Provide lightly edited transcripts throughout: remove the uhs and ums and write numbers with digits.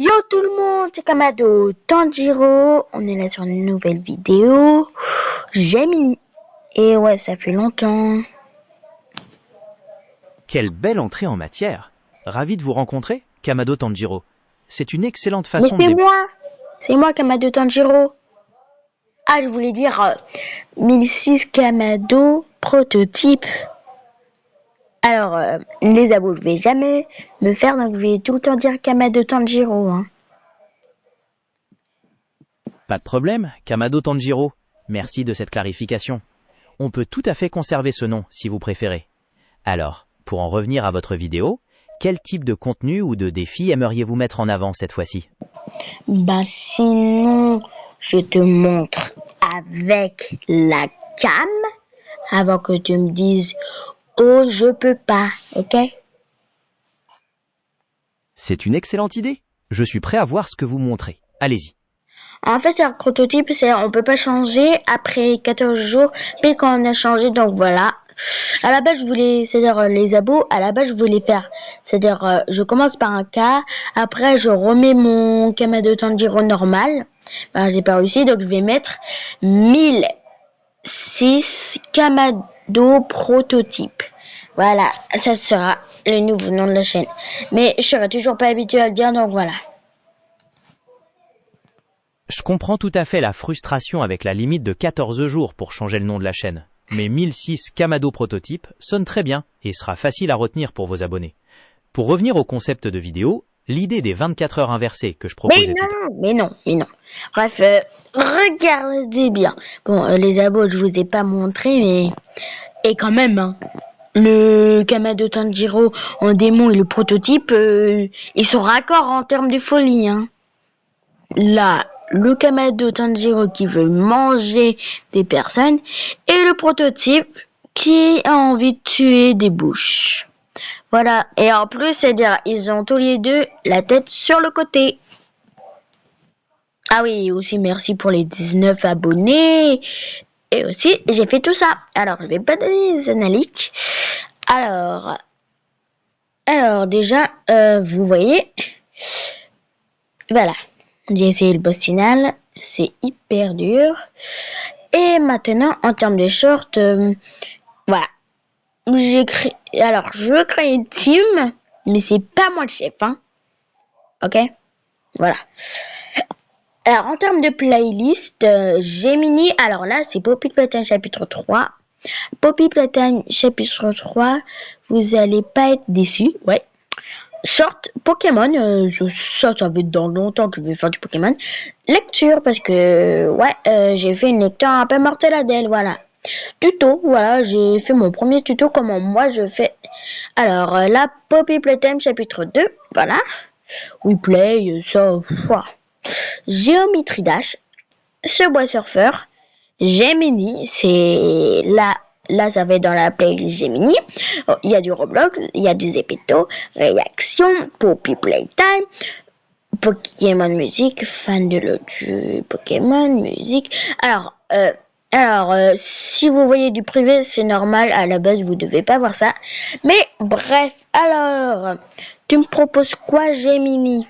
Yo tout le monde, c'est Kamado Tanjiro. On est là sur une nouvelle vidéo. Gemini. Et ouais, ça fait longtemps. Quelle belle entrée en matière! Ravi de vous rencontrer, Kamado Tanjiro. C'est une excellente Mais façon de débuter. c'est moi Kamado Tanjiro. Ah, je voulais dire 1006 Kamado prototype. Alors, les abos, je vais jamais me faire, donc je vais tout le temps dire Kamado Tanjiro. Hein. Pas de problème, Kamado Tanjiro. Merci de cette clarification. On peut tout à fait conserver ce nom si vous préférez. Alors, pour en revenir à votre vidéo, quel type de contenu ou de défi aimeriez-vous mettre en avant cette fois-ci? Bah sinon, je te montre avec la cam avant que tu me dises « Oh, je peux pas », ok? C'est une excellente idée. Je suis prêt à voir ce que vous montrez. Allez-y. En fait, un prototype, on peut pas changer après 14 jours, puis quand on a changé, donc voilà. À la base, c'est-à-dire les abos, à la base, je voulais faire, c'est-à-dire je commence par un cas, après je remets mon Kamado Tanjiro normal. Ben, j'ai pas réussi, donc je vais mettre 1006 Kamado prototype. Voilà, ça sera le nouveau nom de la chaîne. Mais je serai toujours pas habituée à le dire, donc voilà. Je comprends tout à fait la frustration avec la limite de 14 jours pour changer le nom de la chaîne. Mais 1006 Kamado Prototype sonne très bien et sera facile à retenir pour vos abonnés. Pour revenir au concept de vidéo, l'idée des 24 heures inversées que je proposais Mais non. Bref, regardez bien. Bon, les abos, je vous ai pas montré, mais... Et quand même, hein. Le Kamado Tanjiro en démon et le prototype, ils sont raccords en termes de folie, hein. Là, le Kamado Tanjiro qui veut manger des personnes et le prototype qui a envie de tuer des bouches. Voilà. Et en plus, c'est-à-dire, ils ont tous les deux la tête sur le côté. Ah oui, aussi merci pour les 19 abonnés. Et aussi, j'ai fait tout ça. Alors, je vais pas donner les analytiques. Alors déjà, vous voyez, voilà. J'ai essayé le boss final. C'est hyper dur. Et maintenant, en termes de short, voilà. Alors, je veux créer une team, mais c'est pas moi le chef, hein. Ok? Voilà. Alors, en termes de playlist, Gemini, alors là, c'est Poppy Playtime chapitre 3. Poppy Playtime chapitre 3, vous allez pas être déçus, ouais. Short, Pokémon, ça fait dans longtemps que je vais faire du Pokémon. Lecture, parce que, ouais, j'ai fait une lecture un peu mortelle Adèle, voilà. Tuto, voilà, j'ai fait mon premier tuto, comment moi je fais. Alors, là, Poppy Playtime chapitre 2, voilà. Replay, ça, voilà. Géométrie Dash, Subway Surfer, Gemini, c'est là ça va être dans la playlist Gemini. Il y a du Roblox, il y a des épétos, réaction, Poppy Playtime, Pokémon Music, fan de l'audio Pokémon Music. Alors, si vous voyez du privé, c'est normal, à la base vous devez pas voir ça. Mais bref, alors, tu me proposes quoi, Gemini?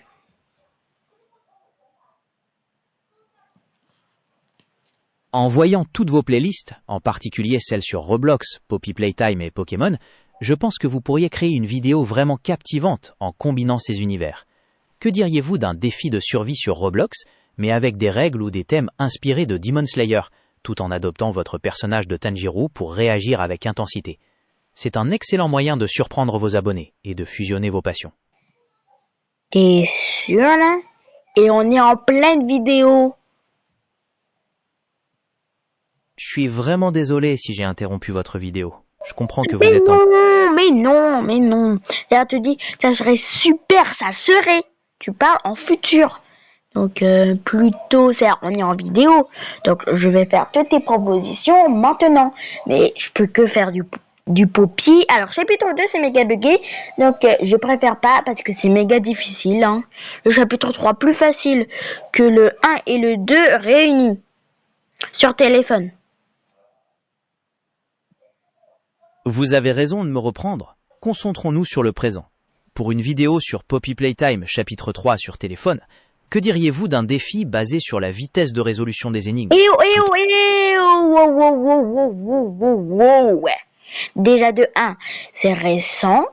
En voyant toutes vos playlists, en particulier celles sur Roblox, Poppy Playtime et Pokémon, je pense que vous pourriez créer une vidéo vraiment captivante en combinant ces univers. Que diriez-vous d'un défi de survie sur Roblox, mais avec des règles ou des thèmes inspirés de Demon Slayer, tout en adoptant votre personnage de Tanjiro pour réagir avec intensité? C'est un excellent moyen de surprendre vos abonnés et de fusionner vos passions. T'es sûr là? Et on est en pleine vidéo. Je suis vraiment désolé si j'ai interrompu votre vidéo. Je comprends que vous Mais êtes mais non. Là, tu dis, ça serait super, ça serait. Tu parles en futur. Donc, plutôt, on est en vidéo. Donc, je vais faire toutes tes propositions maintenant. Mais je peux que faire du Poppy. Alors, chapitre 2, c'est méga bugué. Donc, je préfère pas parce que c'est méga difficile. Hein. Le chapitre 3, plus facile que le 1 et le 2 réunis sur téléphone. Vous avez raison de me reprendre. Concentrons-nous sur le présent. Pour une vidéo sur Poppy Playtime chapitre 3 sur téléphone, que diriez-vous d'un défi basé sur la vitesse de résolution des énigmes? Wow. Déjà de 1, c'est récent.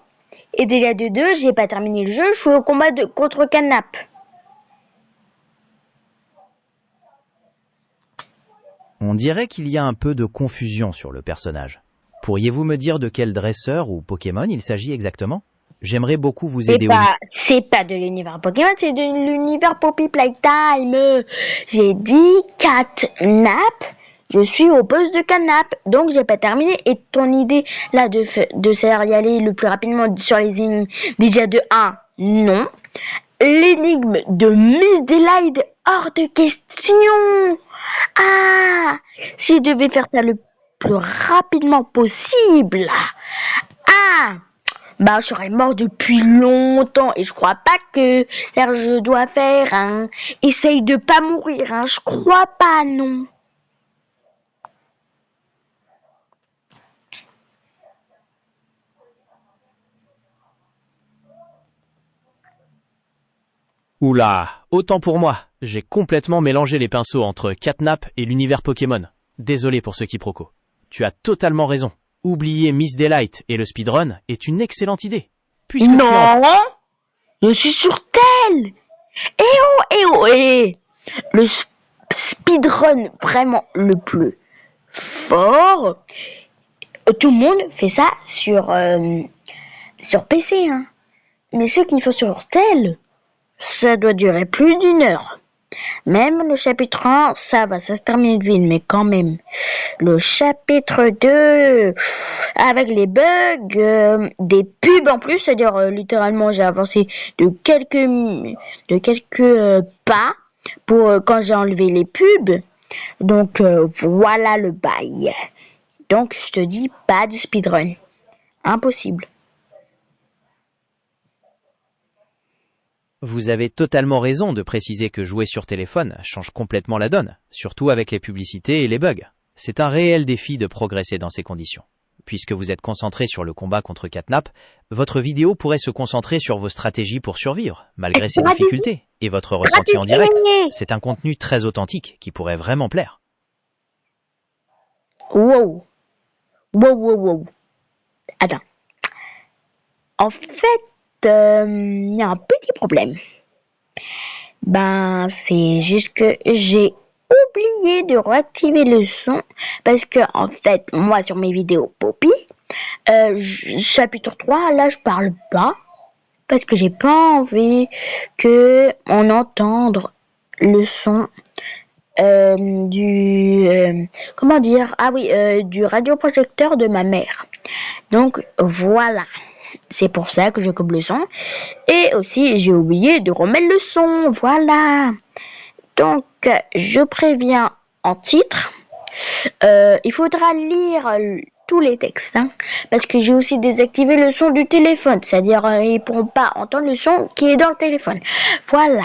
Et déjà de 2, j'ai pas terminé le jeu, je suis au combat contre Canap. On dirait qu'il y a un peu de confusion sur le personnage. Pourriez-vous me dire de quel dresseur ou Pokémon il s'agit exactement? J'aimerais beaucoup vous aider C'est pas de l'univers Pokémon, c'est de l'univers Poppy Playtime. J'ai dit Catnap, je suis au poste de Catnap, donc j'ai pas terminé. Et ton idée là de faire y aller le plus rapidement sur les énigmes, déjà de 1, non. L'énigme de Miss Delight, hors de question. Ah, si je devais faire ça le plus rapidement possible. Ah, bah, je serais mort depuis longtemps et je crois pas que Serge doit faire, hein. Essaye de pas mourir, hein. Je crois pas, non. Oula, autant pour moi. J'ai complètement mélangé les pinceaux entre Catnap et l'univers Pokémon. Désolé pour ce quiproquo. Tu as totalement raison. Oublier Miss Delight et le speedrun est une excellente idée. Puisque non, je suis sur tel. Le speedrun vraiment le plus fort. Tout le monde fait ça sur PC, hein. Mais ceux qui font sur tel, ça doit durer plus d'1 heure. Même le chapitre 1, ça va, ça se termine vite, mais quand même. Le chapitre 2, avec les bugs, des pubs en plus, c'est-à-dire littéralement j'ai avancé de quelques pas pour quand j'ai enlevé les pubs. Donc voilà le bail. Donc je te dis pas de speedrun. Impossible. Vous avez totalement raison de préciser que jouer sur téléphone change complètement la donne, surtout avec les publicités et les bugs. C'est un réel défi de progresser dans ces conditions. Puisque vous êtes concentré sur le combat contre Catnap, votre vidéo pourrait se concentrer sur vos stratégies pour survivre, malgré ces difficultés, et votre ressenti en direct. C'est un contenu très authentique qui pourrait vraiment plaire. Wow. Attends. En fait, il y a un petit problème. Ben, c'est juste que j'ai oublié de réactiver le son parce que, en fait, moi, sur mes vidéos Poppy, chapitre 3, là, je parle pas parce que j'ai pas envie que on entende le son du radioprojecteur de ma mère. Donc, voilà. C'est pour ça que je coupe le son. Et aussi, j'ai oublié de remettre le son. Voilà. Donc, je préviens en titre. Il faudra lire tous les textes. Hein, parce que j'ai aussi désactivé le son du téléphone. C'est-à-dire, ils ne pourront pas entendre le son qui est dans le téléphone. Voilà.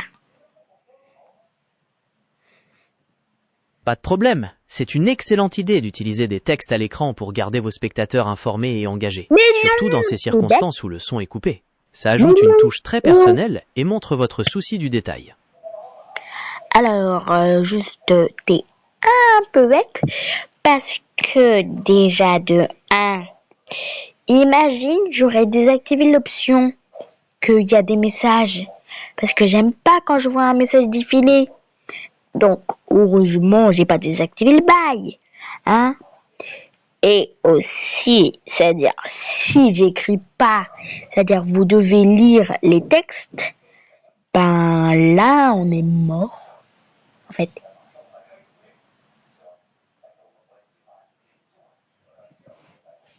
Pas de problème. C'est une excellente idée d'utiliser des textes à l'écran pour garder vos spectateurs informés et engagés, surtout dans ces circonstances où le son est coupé. Ça ajoute une touche très personnelle et montre votre souci du détail. Alors, juste, t'es un peu bête, parce que déjà de 1, imagine, j'aurais désactivé l'option qu'il y a des messages, parce que j'aime pas quand je vois un message défiler. Donc, heureusement, j'ai pas désactivé le bail, hein. Et aussi, c'est-à-dire, si j'écris pas, c'est-à-dire, vous devez lire les textes, ben là, on est mort, en fait.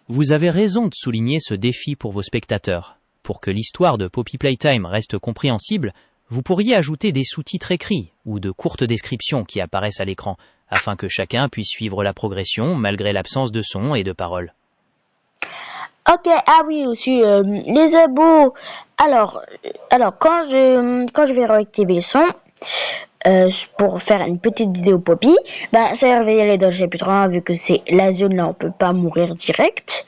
Vous avez raison de souligner ce défi pour vos spectateurs. Pour que l'histoire de Poppy Playtime reste compréhensible, vous pourriez ajouter des sous-titres écrits ou de courtes descriptions qui apparaissent à l'écran, afin que chacun puisse suivre la progression malgré l'absence de son et de paroles. Ok, ah oui, aussi, les abos. Alors, quand je vais réactiver le son, pour faire une petite vidéo Poppy, ben, ça va y aller dans le chapitre 1, vu que c'est la zone là, on peut pas mourir direct.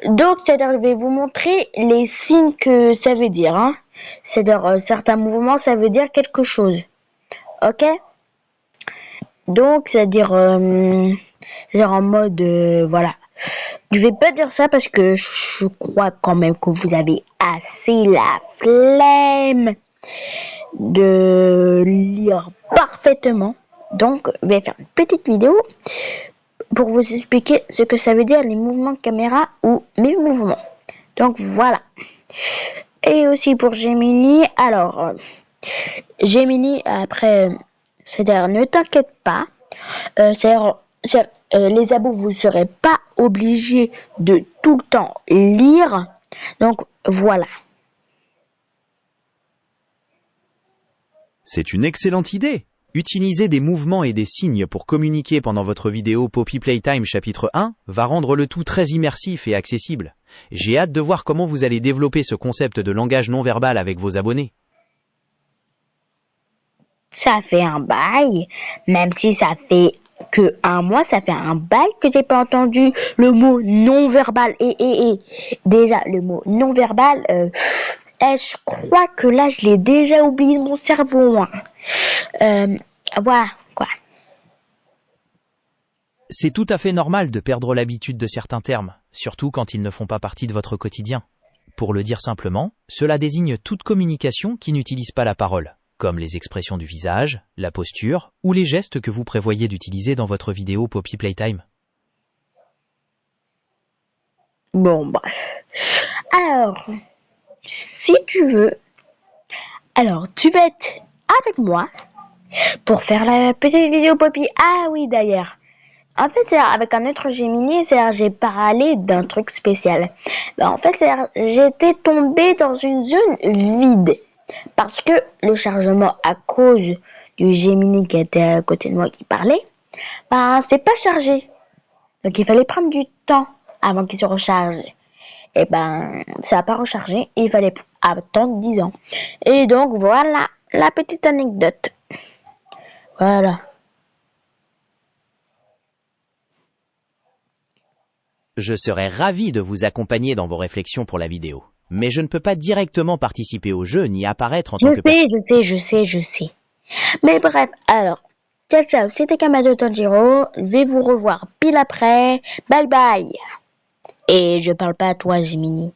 Donc, c'est-à-dire, je vais vous montrer les signes que ça veut dire. Hein. C'est-à-dire, certains mouvements, ça veut dire quelque chose. Ok? Donc, c'est-à-dire en mode, voilà. Je vais pas dire ça parce que je crois quand même que vous avez assez la flemme de lire parfaitement. Donc, je vais faire une petite vidéo pour vous expliquer ce que ça veut dire les mouvements de caméra ou mes mouvements. Donc, voilà. Et aussi pour Gemini, alors, Gemini, après, c'est-à-dire, ne t'inquiète pas, les abos, vous ne serez pas obligés de tout le temps lire. Donc, voilà. C'est une excellente idée. Utiliser des mouvements et des signes pour communiquer pendant votre vidéo Poppy Playtime chapitre 1 va rendre le tout très immersif et accessible. J'ai hâte de voir comment vous allez développer ce concept de langage non verbal avec vos abonnés. Ça fait un bail, même si ça fait que un mois, ça fait un bail que j'ai pas entendu le mot non verbal. Et déjà, le mot non verbal, je crois que là, je l'ai déjà oublié de mon cerveau. Hein. Voilà, quoi. C'est tout à fait normal de perdre l'habitude de certains termes, surtout quand ils ne font pas partie de votre quotidien. Pour le dire simplement, cela désigne toute communication qui n'utilise pas la parole, comme les expressions du visage, la posture ou les gestes que vous prévoyez d'utiliser dans votre vidéo Poppy Playtime. Bon, bref. Alors, si tu veux, alors tu vas être avec moi pour faire la petite vidéo Poppy. Ah oui, d'ailleurs. En fait, avec un autre Gemini, j'ai parlé d'un truc spécial. En fait, j'étais tombée dans une zone vide. Parce que le chargement, à cause du Gemini qui était à côté de moi qui parlait, c'est pas chargé. Donc, il fallait prendre du temps avant qu'il se recharge. Et ça n'a pas rechargé. Il fallait attendre 10 ans. Et donc, voilà la petite anecdote. Voilà. Je serais ravi de vous accompagner dans vos réflexions pour la vidéo, mais je ne peux pas directement participer au jeu ni apparaître en tant que personne. Je sais. Mais bref, alors, ciao, c'était Kamado Tanjiro. Je vais vous revoir pile après. Bye bye. Et je parle pas à toi, Gemini.